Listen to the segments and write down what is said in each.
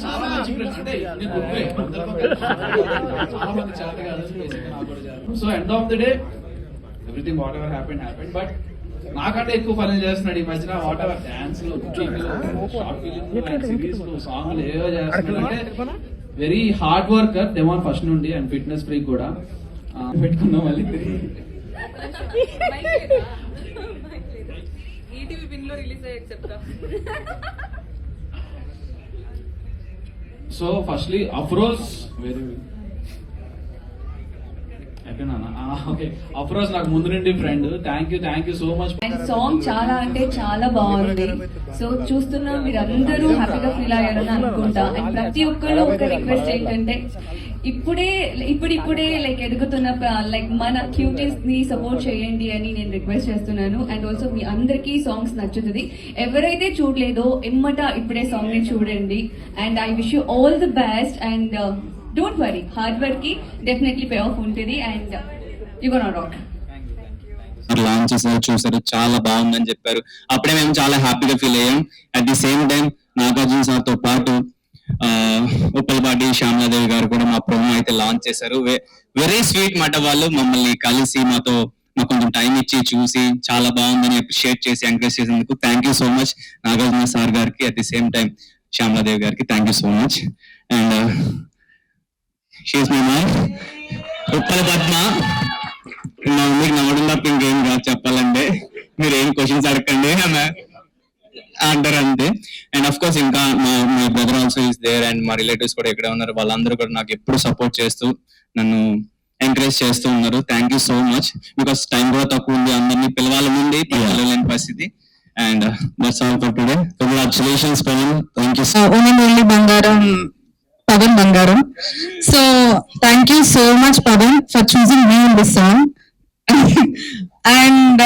చాలా మంచి ఫ్రెండ్స్ అంటే చాలా మంది చాలా so end of the day everything what ever happened but నాకంటే ఎక్కువ పనులు చేస్తున్నాడు ఈ మధ్యన what ever dance short film series సాంగ్లు ఏవో చేస్తున్నాడు అంటే very hard worker demon first నుండి అండ్ ఫిట్నెస్ ఫ్రీ కూడా పెట్టుకున్నాం మళ్ళీ ఈటీవీ విన్ లో రిలీజ్ అయ్యాక చెప్తా. So firstly Afroz very okay Afroz నాకు ముందు నుండి friend. Thank you so much. And song చాలా అంటే చాలా బాగుంది. సో చూస్తున్నా మీరు అందరూ హ్యాపీగా ఫీల్ అయ్యారని అనుకుంటా. అండ్ ప్రతి ఒక్కరు ఒక రిక్వెస్ట్ ఏంటంటే ఇప్పుడిప్పుడే లైక్ ఎదుగుతున్న లైక్ మన క్యూటీస్ ని సపోర్ట్ చేయండి అని నేను రిక్వెస్ట్ చేస్తున్నాను. అండ్ ఆల్సో మీ అందరికీ సాంగ్స్ నచ్చుతుంది. ఎవరైతే చూడలేదో ఇప్పుడే సాంగ్ ని చూడండి. And I wish you all the best. And don't worry, hard work కి డెఫినెట్లీ పే ఆఫ్ ఉంటుంది. And you gonna rock. Launch చేసారు, చూసారు, చాలా బాగుందని చెప్పారు. అప్పుడే మేము చాలా హ్యాపీగా ఫీల్ అయ్యాం. At the same time Nagarjuna sir తో పాటు ఉప్పలపాటి శ్యామలాదేవి గారు కూడా మా ప్రోమో అయితే లాంచ్ చేశారు. వెరీ స్వీట్ మాట. వాళ్ళు మమ్మల్ని కలిసి మాకు కొంచెం టైం ఇచ్చి చూసి చాలా బాగుందని అప్రిషియేట్ చేసి ఎంకరేజ్ చేసేందుకు thank you so much Nagarjuna sir గారికి, at the same time Shyamaladevi గారికి thank you so much. And she's my mime Uppala Padma. మీకు నవ్వడం తప్ప ఇంకేం కాదు చెప్పాలంటే. మీరు ఏం క్వశ్చన్స్ అడగండి, ఆమె అంటారు అంతే. అండ్ అఫ్ కోర్స్ ఇంకా my brother also is there. And మా రిలేటివ్స్ కూడా ఇక్కడ ఉన్నారు. వాళ్ళందరూ కూడా నాకు ఎప్పుడు సపోర్ట్ చేస్తూ నన్ను ఎంకరేజ్ చేస్తూ ఉన్నారు. Thank you so much. Because time కూడా తక్కువ ఉంది, అందరినీ పిలవాలి ముందు పిలవలేని పరిస్థితి. And that's all for today. Congratulations Pavan. Thank you. Only Pavan Bangaram. So thank you so much, Pavan, for choosing me in this song. And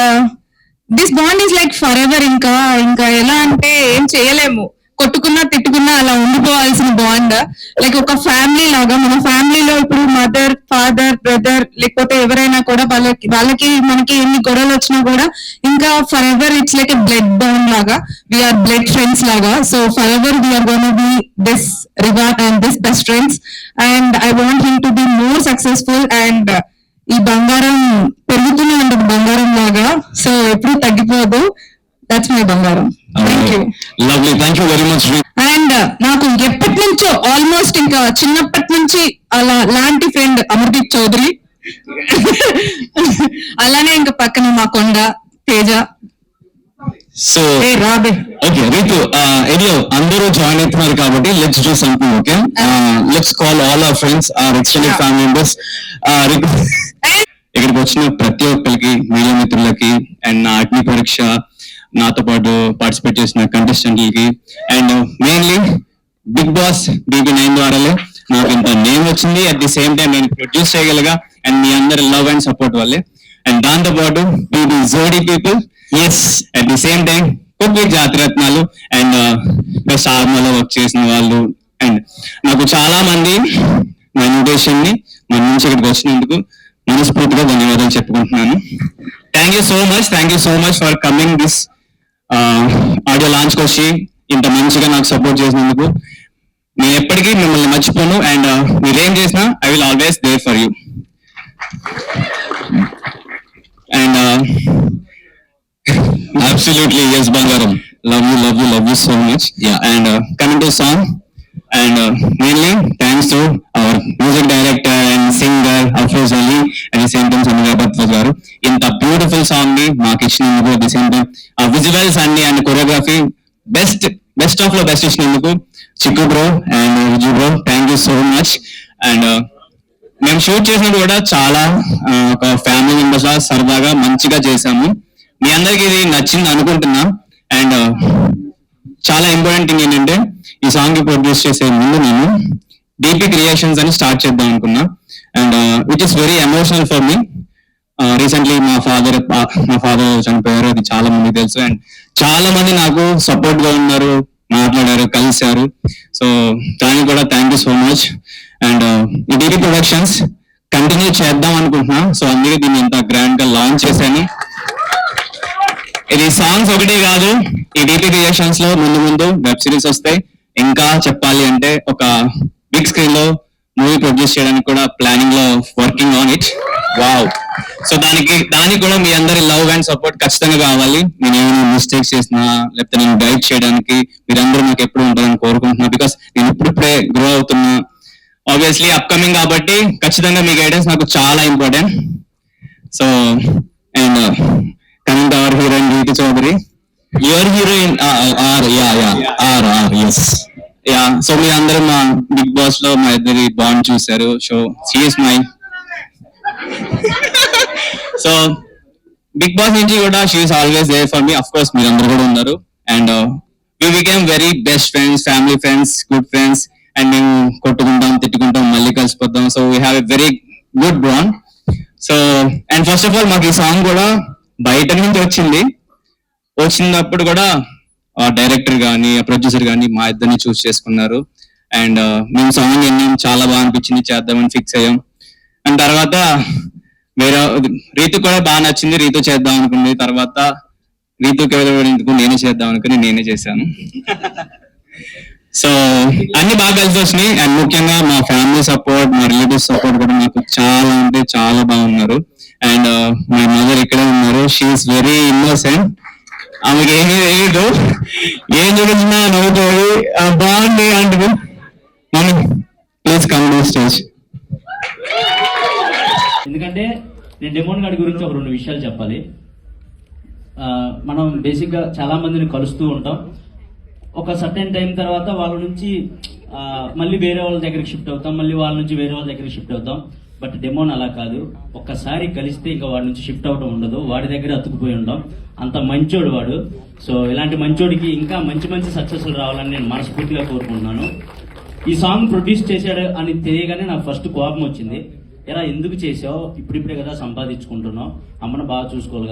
this bond is like forever. ఇంకా ఎలా అంటే ఏం చేయలేము. కొట్టుకున్నా తిట్టుకున్నా అలా ఉండిపోవాల్సిన బాండ్. లైక్ ఒక family లాగా. మన ఫ్యామిలీలో ఇప్పుడు మదర్, ఫాదర్, బ్రదర్ లేకపోతే ఎవరైనా కూడా వాళ్ళకి మనకి ఎన్ని గొడవలు వచ్చినా కూడా ఇంకా forever it's like a blood bond లాగా. వీఆర్ బ్లడ్ ఫ్రెండ్స్ లాగా. So forever we are gonna be this reward and this best friends. And I want him to be more successful. And ఈ బంగారం పెరుగుతూనే ఉంటుంది బంగారం లాగా. So ఎప్పుడు తగ్గిపోదు. దట్స్ మై బంగారం. Thank you. Lovely. Thank you very much. And నాకు ఎప్పటి నుంచో ఆల్మోస్ట్ ఇంకా చిన్నప్పటి నుంచి అలా లాంటి ఫ్రెండ్ అమర్దీప్ చౌదరి. అలానే ఇంకా పక్కన మా కొండ తేజ. సో రాబే ఓకే రీతు ఎడియో అందరూ జాయిన్ అవుతున్నారు కాబట్టి let's do something. Okay let's call all our friends, our extended family members. ఇక్కడికి వచ్చిన ప్రతి ఒక్కరికి, మీడియా మిత్రులకి, అండ్ నా అగ్ని పరీక్ష నాతో పాటు పార్టిసిపేట్ చేసిన కంటెస్టెంట్లకి, and mainly big boss BB9 ద్వారాలే నాకు ఇంత నేమ్ వచ్చింది. అట్ ది సేమ్ టైం నేను ప్రొడ్యూస్ చేయగలిగా. అండ్ మీ అందరి లవ్ అండ్ సపోర్ట్ వల్లే. అండ్ దాంతో పాటు BB Jodi people, yes, at the same time cook Jathiratnalu and సార్మలో వర్క్ చేసిన వాళ్ళు. అండ్ నాకు చాలా మంది నా ఇన్విటేషన్ ని మన నుంచి ఇక్కడికి వచ్చినందుకు మనస్ఫూర్తిగా ధన్యవాదాలు చెప్పుకుంటున్నాను. Thank you so much for coming this audio launch కి వచ్చి ఇంత మంచిగా నాకు సపోర్ట్ చేసినందుకు. నేను ఎప్పటికీ మిమ్మల్ని మర్చిపోను. అండ్ మీరేం చేసినా I will always there for you. And absolutely yes బంగారం. Love you so much. And coming to song, and mainly thanks to our music director and singer Afroz Ali, at the same time Samira Bhattacharya garu inta beautiful song ni maaku ichinanduku. At the same time visuals and choreography best of the best ichinanduku Chikku bro and Viju bro, thank you so much. And మేము shoot చేసినప్పుడు కూడా చాలా ఒక family members లా సరదాగా మంచిగా చేసాము. మీ అందరికి ఇది నచ్చింది అనుకుంటున్నా. అండ్ చాలా ఇంపార్టెంట్ థింగ్ ఏంటంటే ఈ సాంగ్ ప్రొడ్యూస్ చేసే ముందు నేను DP క్రియేషన్స్ అని స్టార్ట్ చేద్దాం అనుకున్నా. And which is very emotional for me. Recently మా ఫాదర్ చనిపోయారు, అది చాలా మంది తెలుసు. అండ్ చాలా మంది నాకు సపోర్ట్ గా ఉన్నారు, మాట్లాడారు, కలిశారు. సో దానికి కూడా thank you so much. And ఈ DP ప్రొడక్షన్స్ కంటిన్యూ చేద్దాం అనుకుంటున్నా. సో అందుకే దీన్ని ఇంత గ్రాండ్ గా లాంచ్ చేశాను. ఇది సాంగ్స్ ఒకటే కాదు, ఈ DP క్రియేషన్స్ లో ముందు వెబ్ సిరీస్ వస్తాయి, ఇంకా చెప్పాలి అంటే ఒక బిగ్ స్క్రీన్ లో మూవీ ప్రొడ్యూస్ చేయడానికి కూడా ప్లానింగ్ లో working on it. Wow. So దానికి కూడా మీ అందరి లవ్ అండ్ సపోర్ట్ ఖచ్చితంగా కావాలి. నేను ఏమైనా మిస్టేక్స్ చేసినా లేకపోతే నేను గైడ్ చేయడానికి మీరందరూ నాకు ఎప్పుడు ఉంటారని కోరుకుంటున్నా. బికాస్ నేను ఇప్పుడిప్పుడే గ్రో అవుతున్నా, ఆబ్వియస్లీ అప్కమింగ్ కాబట్టి ఖచ్చితంగా మీ గైడెన్స్ నాకు చాలా important. So and coming to our heroine Reethi Chowdary. Your heroine ya. So మీ అందరూ మా బిగ్ బాస్ లో మా ఇద్దరి బాండ్ చూసారు. So she's my so big boss నుంచి కూడా she's always there for me. Of course మీరందరూ కూడా ఉన్నారు. And we became very best friends, family friends, good friends. And మేము కొట్టుకుంటాం, తిట్టుకుంటాం, మళ్ళీ కలిసిపోతాం. So we have a very good bond. So and first of all మాకు ఈ సాంగ్ కూడా బయట నుంచి వచ్చినప్పుడు కూడా డైరెక్టర్ కానీ ప్రొడ్యూసర్ కానీ మా ఇద్దరిని చూస్ చేసుకున్నారు. అండ్ మేము సాంగ్ విన్నాం, చాలా బాగా అనిపించింది, చేద్దామని ఫిక్స్ అయ్యాం. అండ్ తర్వాత వేరే రీతు కూడా బాగా నచ్చింది, రీతు చేద్దాం అనుకుంది. తర్వాత రీతుకి ఎందుకు నేనే చేద్దాం అనుకుని నేనే చేశాను. సో అన్ని బాగా కలిసి వచ్చినాయి. అండ్ ముఖ్యంగా మా ఫ్యామిలీ సపోర్ట్, మా రిలేటివ్స్ సపోర్ట్ కూడా నాకు చాలా అంటే చాలా బాగున్నారు. అండ్ మా మదర్ ఇక్కడే ఉన్నారు. She is very innocent. ఆమెకి ఏమీ తెలియదు, ఏం చూపించినా నవ్వుతుంది, బాగుంది అంటుంది. Mummy please come to stage. ఎందుకంటే నేను డెమోన్ గారి గురించి ఒక 2 విషయాలు చెప్పాలి. మనం బేసిక్గా చాలా మందిని కలుస్తూ ఉంటాం. ఒక సర్టెన్ టైం తర్వాత వాళ్ళ నుంచి మళ్ళీ వేరే వాళ్ళ దగ్గరికి షిఫ్ట్ అవుతాం, మళ్ళీ వాళ్ళ నుంచి వేరే వాళ్ళ దగ్గరికి షిఫ్ట్ అవుతాం. బట్ డెమోన్ అలా కాదు. ఒక్కసారి కలిస్తే ఇంకా వాడి నుంచి షిఫ్ట్ అవడం ఉండదు, వాడి దగ్గర అతుకుపోయి ఉంటాం. అంత మంచోడు వాడు. సో ఇలాంటి మంచోడికి ఇంకా మంచి సక్సెస్లు రావాలని నేను మనస్ఫూర్తిగా కోరుకుంటున్నాను. ఈ సాంగ్ ప్రొడ్యూస్ చేశాడు అని తెలియగానే నాకు ఫస్ట్ కోపం వచ్చింది. ఎలా ఎందుకు చేసావు, ఇప్పుడిప్పుడే కదా సంపాదించుకుంటున్నావు, అమ్మను బాగా చూసుకోవాలి కదా.